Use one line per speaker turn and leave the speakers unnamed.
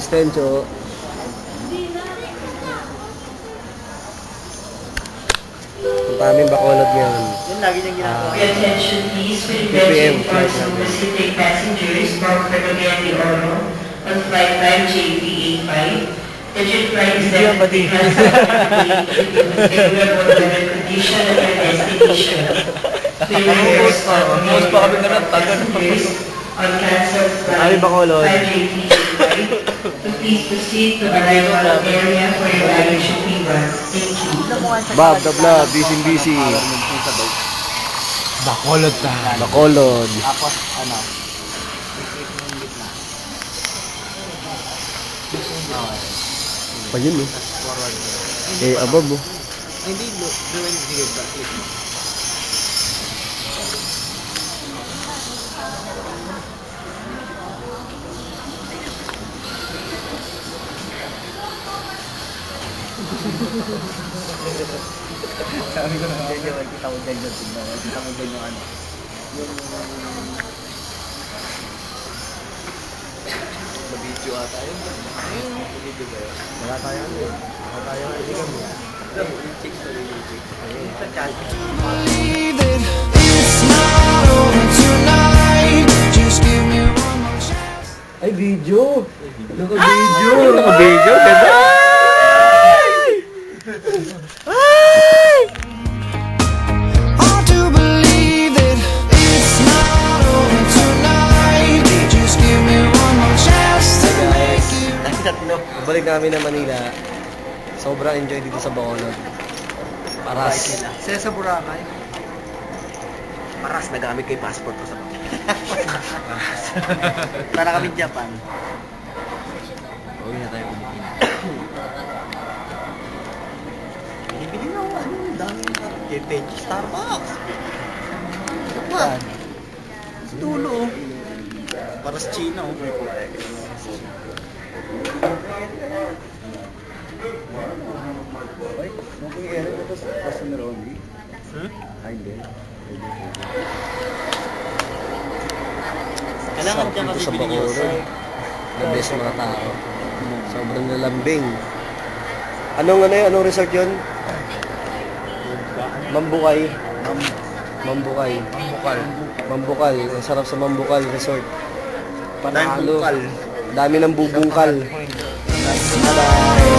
Stencho. Ang daming Bacolod ngayon.
Yun lagi niyang ginagawa.
Attention please, we
PPM,
request for service to take passengers from Ferroviaria de Oro on flight time JV85. The jet flight is set to weather condition at your destination. We request for passengers on cancelled flight 5JV85 to please proceed to arrival area for evaluation feedback. Thank you.
Bob, the Blood, busy.
Bacolod tayo.
Bacolod.
Tapos, ano?
Pa yun eh. Eh, above oh.
Hindi, doon sige ba? Sabi ko naman dyan, kita mo dyan yung tignan. Kita mo dyan yung ano. Yung... Nabidyo ata yun. Ayun, nabidyo ba yun?
Wala tayo ano eh. Wala tayo kaibigan mo.
Chicks na rin yung chicks. Ayun, sa chat.
Believe it, it's not over tonight. Just give me one more chance.
Ay, video! Naka-video! Naka-video! Ganda!
Hard to believe that it's not over tonight. Just give me one more chance to make it.
Balik namin na Manila. Sobrang enjoy dito sa Bacolod. Paras.
Sila sa Boracay.
Paras, nagamit ko yung passport ko sa
Para kami Japan.
Huwag na tayo umitin.
Bibili na ako, ano, dami na. JPG Starbucks. Ito pa. Sa dulo. Para sa China, oh.
Ay, okay, Eric, ito sa customer only. Ay, hindi.
Kailangan
Sarap
dyan
dito
kasi
sa
bilhin nyo.
Bacolod. The best mga tao. Sobrang lalambing. Anong resort yun? Mambukay. Mambukay. Mambukal. Ang sarap sa Mambukal Resort. Panalo. Dami ng bubungkal. Dami ng